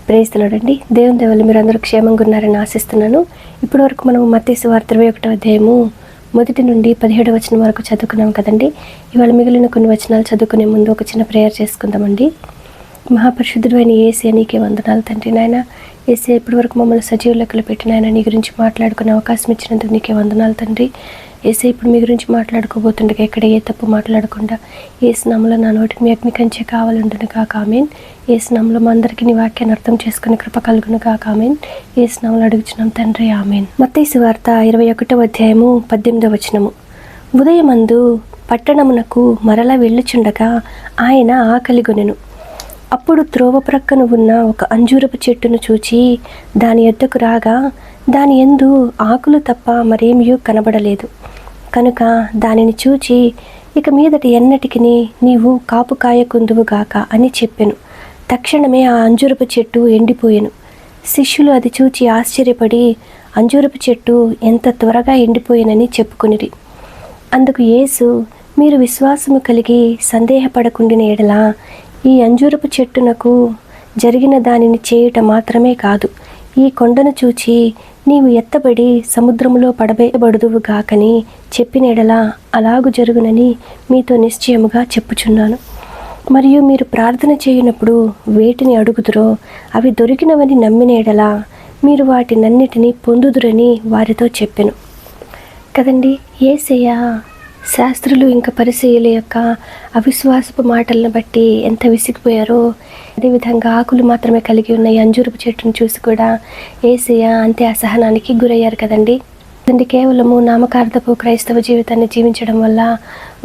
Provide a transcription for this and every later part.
Praise the lord అండి. దేవుని దయ వల్ల మీరు అందరూ క్షేమంగా ఉన్నారని ఆశిస్తున్నాను. ఇప్పటి వరకు మనం మత్తయి సువార్త 21వ అధ్యాయము 1 నుండి 17వ వచనం వరకు చదువుకున్నాం కదండి. ఇవాళ మిగిలిన కొన్ని వచనాలు చదువుకునే ముందు ఒక చిన్న ప్రేయర్ చేసుకుందామండి. మహాపరిశుద్ధుడు అయిన యేసయ్య నీకే వందనాలు తండ్రి. నాయన యేసయ్య ఇప్పటి వరకు మమ్మల్ని సజీవ లెక్కలు పెట్టి నాయన నీ గురించి మాట్లాడుకునే అవకాశం ఇచ్చినందుకు నీకే వందనాలు తండ్రి. యేసయ్య ఇప్పుడు మీ గురించి మాట్లాడుకోబోతుండగా ఎక్కడ ఏ తప్పు మాట్లాడకుండా యేసు నామములో నా నోటికి మీ అగ్ని కంచె కావాలంటును కాక ఆమేన్. యేసు నామములో మా అందరికీ నీ వాక్యాన్ని అర్థం చేసుకుని కృప కలుగును కాక ఆమేన్. యేసు నామములో అడుగుచున్నాం తండ్రి ఆమేన్. మత్తయి సువార్త 21వ అధ్యాయము 18వ వచనము. ఉదయమందు పట్టణమునకు మరలా వెళ్ళుచుండగా ఆయన ఆకలిగొనెను. అప్పుడు త్రోవ ప్రక్కన ఉన్న ఒక అంజూరపు చెట్టును చూచి దాని యొద్దకు రాగా దాని యందు ఆకులు తప్ప మరేమియో కనబడలేదు. కనుక దానిని చూచి ఇక మీదట ఎన్నటికి నీవు కాపు కాయకుందువుగాక అని చెప్పెను. తక్షణమే ఆ అంజూరపు చెట్టు ఎండిపోయెను. శిష్యులు అది చూచి ఆశ్చర్యపడి అంజూరపు చెట్టు ఎంత త్వరగా ఎండిపోయెనని చెప్పుకొనిరి. అందుకు యేసు, మీరు విశ్వాసము కలిగి సందేహపడకుండిన ఎడల ఈ అంజూరపు చెట్టునకు జరిగిన దానిని చేయుట మాత్రమే కాదు, ఈ కొండను చూచి నీవు ఎత్తబడి సముద్రములో పడవేయబడుదువు గాకని చెప్పిన ఎడల అలాగు జరుగునని మీతో నిశ్చయముగా చెప్పుచున్నాను. మరియు మీరు ప్రార్థన చేయనప్పుడు వేటిని అడుగుదురో అవి దొరికినవని నమ్మిన ఎడల మీరు వాటినన్నిటినీ పొందుదురని వారితో చెప్పెను. కదండి, యేసయ్య శాస్త్రులు ఇంకా పరిసయ్యుల యొక్క అవిశ్వాసపు మాటలను బట్టి ఎంత విసిగిపోయారో, అదేవిధంగా ఆకులు మాత్రమే కలిగి ఉన్న ఈ అంజూరపు చెట్టును చూసి కూడా యేసయ్య అంతే అసహనానికి గురయ్యారు కదండి. కేవలము నామకార్థపు క్రైస్తవ జీవితాన్ని జీవించడం వల్ల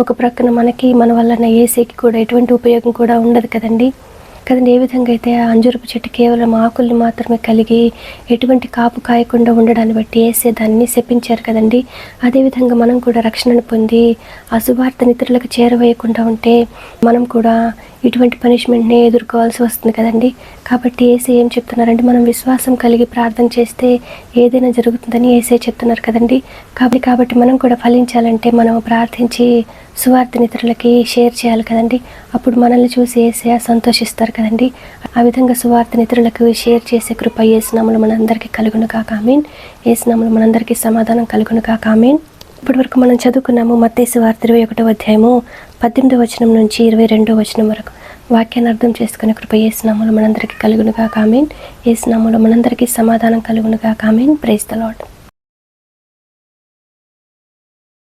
ఒక ప్రక్కన మనకి మన వలన యేసయ్యకి కూడా ఎటువంటి ఉపయోగం కూడా ఉండదు కదండి. ఏ విధంగా అయితే ఆ అంజూరపు చెట్టు కేవలం ఆకుల్ని మాత్రమే కలిగి ఎటువంటి కాపు కాయకుండా ఉండడాన్ని బట్టి యేసయ్య దాన్ని శపించారు కదండి. అదేవిధంగా మనం కూడా రక్షణను పొంది ఆ సువార్తను ఇతరులకు చేరవేయకుండా ఉంటే మనం కూడా ఇటువంటి పనిష్మెంట్ని ఎదుర్కోవాల్సి వస్తుంది కదండి. కాబట్టి యేసయ్య ఏం చెప్తున్నారంటే, మనం విశ్వాసం కలిగి ప్రార్థన చేస్తే ఏదైనా జరుగుతుందని యేసయ్య చెప్తున్నారు కదండి. కాబట్టి మనం కూడా ఫలించాలంటే మనం ప్రార్థించి సువార్తని ఇతరులకి షేర్ చేయాలి కదండి. అప్పుడు మనల్ని చూసి యేసయ్య సంతోషిస్తారు కదండి. ఆ విధంగా సువార్తని ఇతరులకు షేర్ చేసే కృప యేసు నామములో మనందరికీ కలుగును కాక ఆమేన్. యేసు నామములో మనందరికీ సమాధానం కలుగును కాక ఆమేన్. ఇప్పటి వరకు మనం చదువుకున్నాము మత్తయి సువార్త 21వ అధ్యాయము 18వ వచనం నుంచి 22వ వచనం వరకు. వాక్యాన్ని అర్థం చేసుకునే కృప యేసు నామములో మనందరికీ కలుగును కాక ఆమేన్. యేసు నామములో మనందరికీ సమాధానం కలుగును కాక ఆమేన్. Praise the lord.